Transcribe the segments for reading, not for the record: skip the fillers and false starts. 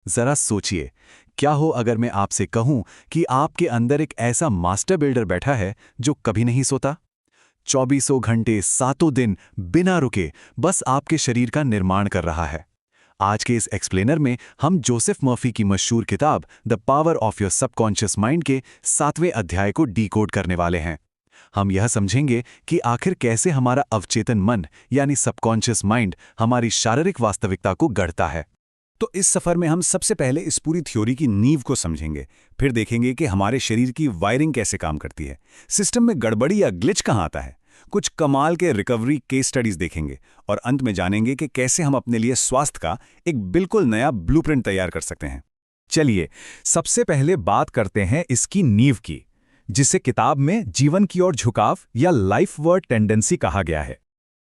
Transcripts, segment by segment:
जरा सोचिए, क्या हो अगर मैं आपसे कहूं कि आपके अंदर एक ऐसा मास्टर बिल्डर बैठा है जो कभी नहीं सोता। चौबीसों घंटे सातों दिन बिना रुके बस आपके शरीर का निर्माण कर रहा है। आज के इस एक्सप्लेनर में हम जोसेफ मर्फी की मशहूर किताब the power of your subconscious mind के 7वें अध्याय को डीकोड करने वाले हैं। हम यह समझेंगे कि आखिर कैसे हमारा अवचेतन मन यानी सबकॉन्शियस माइंड हमारी शारीरिक वास्तविकता को गढ़ता है। तो इस सफर में हम सबसे पहले इस पूरी थ्योरी की नींव को समझेंगे, फिर देखेंगे कि हमारे शरीर की वायरिंग कैसे काम करती है, सिस्टम में गड़बड़ी या ग्लिच कहाँ आता है, कुछ कमाल के रिकवरी केस स्टडीज देखेंगे और अंत में जानेंगे कि कैसे हम अपने लिए स्वास्थ्य का एक बिल्कुल नया ब्लूप्रिंट तैयार कर सकते हैं। चलिए, सबसे पहले बात करते हैं इसकी नींव की, जिसे किताब में जीवन की ओर झुकाव या लाइफ वर्ड टेंडेंसी कहा गया है।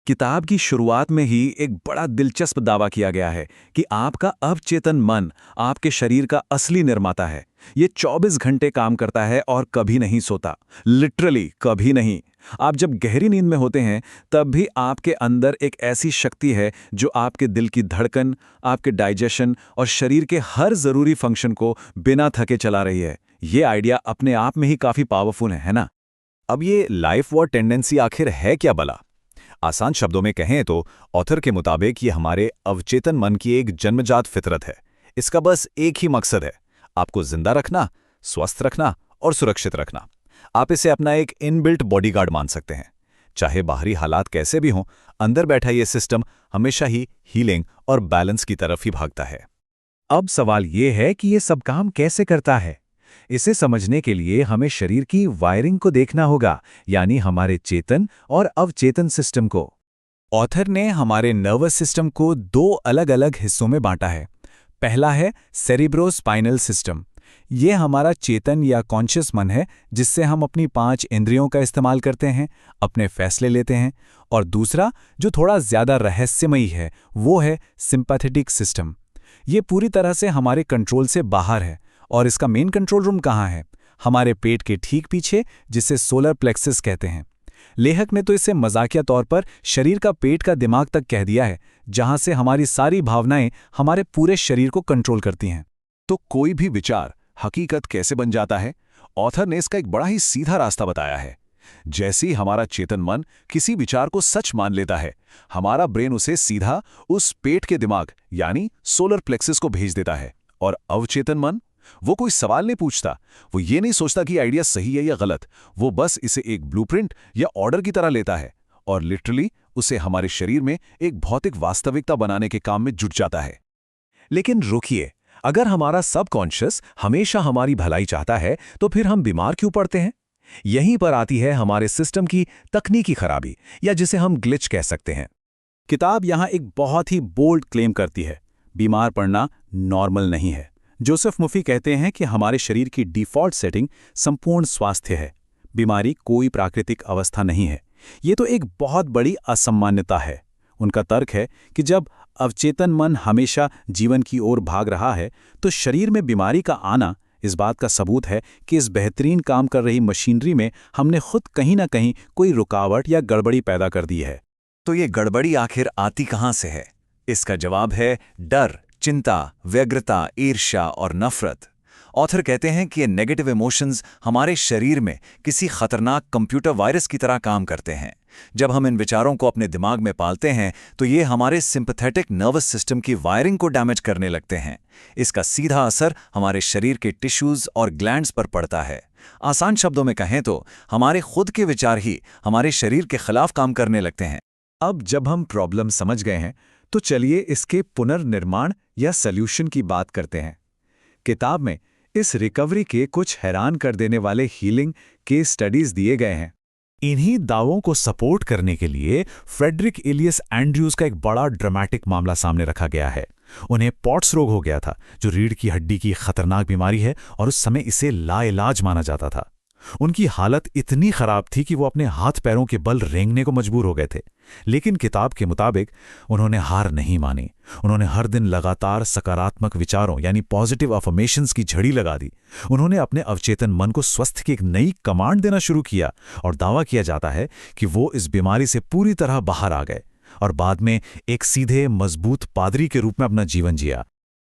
किताब की शुरुआत में ही एक बड़ा दिलचस्प दावा किया गया है कि आपका अवचेतन मन आपके शरीर का असली निर्माता है। ये 24 घंटे काम करता है और कभी नहीं सोता, लिटरली कभी नहीं। आप जब गहरी नींद में होते हैं तब भी आपके अंदर एक ऐसी शक्ति है जो आपके दिल की धड़कन, आपके डाइजेशन और शरीर के हर जरूरी फंक्शन को बिना थके चला रही है। ये आइडिया अपने आप में ही काफी पावरफुल है ना? अब ये लाइफ वर्ड टेंडेंसी आखिर है क्या भला? आसान शब्दों में कहें तो ऑथर के मुताबिक ये हमारे अवचेतन मन की एक जन्मजात फितरत है। इसका बस एक ही मकसद है, आपको जिंदा रखना, स्वस्थ रखना और सुरक्षित रखना। आप इसे अपना एक इनबिल्ट बॉडीगार्ड मान सकते हैं। चाहे बाहरी हालात कैसे भी हों, अंदर बैठा ये सिस्टम हमेशा ही हीलिंग और बैलेंस की तरफ ही भागता है। अब सवाल ये है कि ये सब काम कैसे करता है। इसे समझने के लिए हमें शरीर की वायरिंग को देखना होगा, यानी हमारे चेतन और अवचेतन सिस्टम को। ऑथर ने हमारे नर्वस सिस्टम को दो अलग अलग हिस्सों में बांटा है। पहला है सेरिब्रोस्पाइनल सिस्टम। ये हमारा चेतन या कॉन्शियस मन है, जिससे हम अपनी 5 इंद्रियों का इस्तेमाल करते हैं, अपने फैसले लेते हैं। और दूसरा, जो थोड़ा ज्यादा रहस्यमयी है, वो है सिंपैथेटिक सिस्टम। ये पूरी तरह से हमारे कंट्रोल से बाहर है। और इसका मेन कंट्रोल रूम कहाँ है? हमारे पेट के ठीक पीछे, जिसे सोलर प्लेक्सस कहते हैं। लेखक ने तो इसे मजाकिया तौर पर शरीर का पेट का दिमाग तक कह दिया है, जहां से हमारी सारी भावनाएं हमारे पूरे शरीर को कंट्रोल करती हैं। तो कोई भी विचार हकीकत कैसे बन जाता है? ऑथर ने इसका एक बड़ा ही सीधा रास्ता बताया है। जैसे ही हमारा चेतन मन किसी विचार को सच मान लेता है, हमारा ब्रेन उसे सीधा उस पेट के दिमाग यानी सोलर प्लेक्सस को भेज देता है। और अवचेतन मन, वो कोई सवाल नहीं पूछता, वो ये नहीं सोचता कि आइडिया सही है या गलत, वो बस इसे एक ब्लूप्रिंट या ऑर्डर की तरह लेता है और लिटरली उसे हमारे शरीर में एक भौतिक वास्तविकता बनाने के काम में जुट जाता है। लेकिन रुकिए, अगर हमारा सबकॉन्शियस हमेशा हमारी भलाई चाहता है तो फिर हम बीमार क्यों पड़ते हैं? यहीं पर आती है हमारे सिस्टम की तकनीकी खराबी, या जिसे हम ग्लिच कह सकते हैं। किताब यहाँ एक बहुत ही बोल्ड क्लेम करती है, बीमार पड़ना नॉर्मल नहीं है। जोसेफ मर्फी कहते हैं कि हमारे शरीर की डिफ़ॉल्ट सेटिंग संपूर्ण स्वास्थ्य है। बीमारी कोई प्राकृतिक अवस्था नहीं है। ये तो एक बहुत बड़ी असामान्यता है। उनका तर्क है कि जब अवचेतन मन हमेशा जीवन की ओर भाग रहा है, तो शरीर में बीमारी का आना इस बात का सबूत है कि इस बेहतरीन काम कर रही मशीनरी में हमने खुद कहीं ना कहीं कोई रुकावट या गड़बड़ी पैदा कर दी है। तो ये गड़बड़ी आखिर आती कहाँ से है? इसका जवाब है डर, चिंता, व्यग्रता, ईर्ष्या और नफरत। ऑथर कहते हैं कि ये नेगेटिव इमोशंस हमारे शरीर में किसी खतरनाक कंप्यूटर वायरस की तरह काम करते हैं। जब हम इन विचारों को अपने दिमाग में पालते हैं तो ये हमारे सिंपैथेटिक नर्वस सिस्टम की वायरिंग को डैमेज करने लगते हैं। इसका सीधा असर हमारे शरीर के टिश्यूज और ग्लैंड्स पर पड़ता है। आसान शब्दों में कहें तो हमारे खुद के विचार ही हमारे शरीर के खिलाफ काम करने लगते हैं। अब जब हम प्रॉब्लम समझ गए हैं, तो चलिए इसके पुनर्निर्माण या सॉल्यूशन की बात करते हैं। किताब में इस रिकवरी के कुछ हैरान कर देने वाले हीलिंग केस स्टडीज दिए गए हैं। इन्हीं दावों को सपोर्ट करने के लिए फ्रेडरिक इलियस एंड्रयूज का एक बड़ा ड्रामेटिक मामला सामने रखा गया है। उन्हें पॉट्स रोग हो गया था, जो रीढ़ की हड्डी की खतरनाक बीमारी है और उस समय इसे लाइलाज माना जाता था। उनकी हालत इतनी खराब थी कि वो अपने हाथ पैरों के बल रेंगने को मजबूर हो गए थे। लेकिन किताब के मुताबिक उन्होंने हार नहीं मानी। उन्होंने हर दिन लगातार सकारात्मक विचारों यानी पॉजिटिव अफर्मेशंस की झड़ी लगा दी। उन्होंने अपने अवचेतन मन को स्वास्थ्य की एक नई कमांड देना शुरू किया और दावा किया जाता है कि वो इस बीमारी से पूरी तरह बाहर आ गए और बाद में एक सीधे मजबूत पादरी के रूप में अपना जीवन जिया।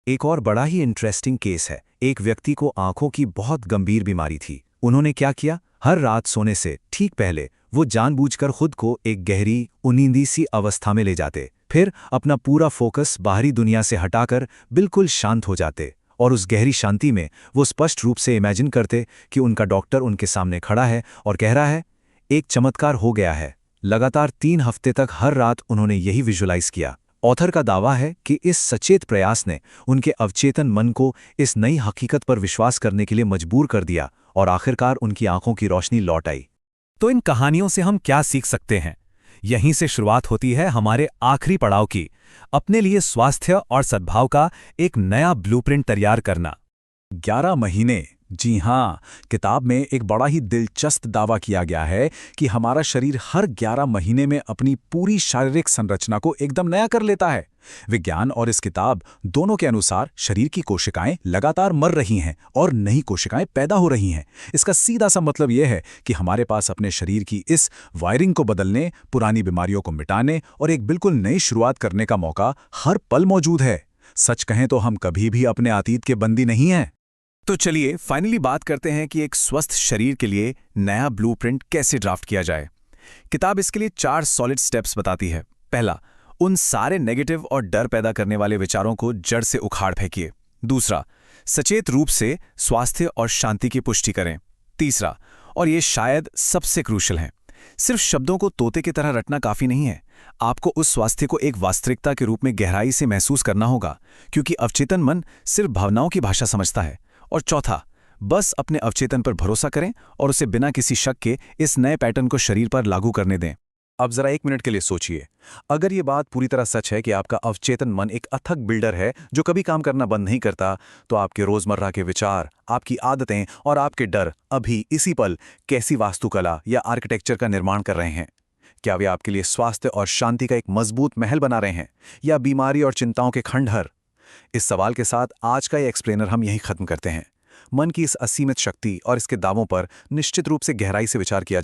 एक और बड़ा ही इंटरेस्टिंग केस है। एक व्यक्ति को आंखों की बहुत गंभीर बीमारी थी। उन्होंने क्या किया, हर रात सोने से ठीक पहले वो जानबूझकर खुद को एक गहरी उनींदी सी अवस्था में ले जाते, फिर अपना पूरा फोकस बाहरी दुनिया से हटाकर बिल्कुल शांत हो जाते, और उस गहरी शांति में वो स्पष्ट रूप से इमेजिन करते कि उनका डॉक्टर उनके सामने खड़ा है और कह रहा है, एक चमत्कार हो गया है। लगातार 3 हफ्ते तक हर रात उन्होंने यही विजुलाइज किया। ऑथर का दावा है कि इस सचेत प्रयास ने उनके अवचेतन मन को इस नई हकीकत पर विश्वास करने के लिए मजबूर कर दिया और आखिरकार उनकी आंखों की रोशनी लौट आई। तो इन कहानियों से हम क्या सीख सकते हैं? यहीं से शुरुआत होती है हमारे आखिरी पड़ाव की, अपने लिए स्वास्थ्य और सद्भाव का एक नया ब्लूप्रिंट तैयार करना। 11 महीने, जी हाँ, किताब में एक बड़ा ही दिलचस्प दावा किया गया है कि हमारा शरीर हर 11 महीने में अपनी पूरी शारीरिक संरचना को एकदम नया कर लेता है। विज्ञान और इस किताब दोनों के अनुसार शरीर की कोशिकाएं लगातार मर रही हैं और नई कोशिकाएं पैदा हो रही हैं। इसका सीधा सा मतलब यह है कि हमारे पास अपने शरीर की इस वायरिंग को बदलने, पुरानी बीमारियों को मिटाने और एक बिल्कुल नई शुरुआत करने का मौका हर पल मौजूद है। सच कहें तो हम कभी भी अपने अतीत के बंदी नहीं हैं। तो चलिए फाइनली बात करते हैं कि एक स्वस्थ शरीर के लिए नया ब्लूप्रिंट कैसे ड्राफ्ट किया जाए। किताब इसके लिए 4 सॉलिड स्टेप्स बताती है। पहला, उन सारे नेगेटिव और डर पैदा करने वाले विचारों को जड़ से उखाड़ फेंकिए। दूसरा, सचेत रूप से स्वास्थ्य और शांति की पुष्टि करें। तीसरा, और ये शायद सबसे क्रूशल है, सिर्फ शब्दों को तोते की तरह रटना काफी नहीं है, आपको उस स्वास्थ्य को एक वास्तविकता के रूप में गहराई से महसूस करना होगा, क्योंकि अवचेतन मन सिर्फ भावनाओं की भाषा समझता है। और चौथा, बस अपने अवचेतन पर भरोसा करें और उसे बिना किसी शक के इस नए पैटर्न को शरीर पर लागू करने दें। अब जरा 1 मिनट के लिए सोचिए, अगर ये बात पूरी तरह सच है कि आपका अवचेतन मन एक अथक बिल्डर है जो कभी काम करना बंद नहीं करता, तो आपके रोजमर्रा के विचार, आपकी आदतें और आपके डर अभी इसी पल कैसी वास्तुकला या आर्किटेक्चर का निर्माण कर रहे हैं? क्या वे आपके लिए स्वास्थ्य और शांति का एक मजबूत महल बना रहे हैं या बीमारी और चिंताओं के खंडहर? इस सवाल के साथ आज का ये एक्सप्लेनर हम यहीं खत्म करते हैं। मन की इस असीमित शक्ति और इसके दावों पर निश्चित रूप से गहराई से विचार किया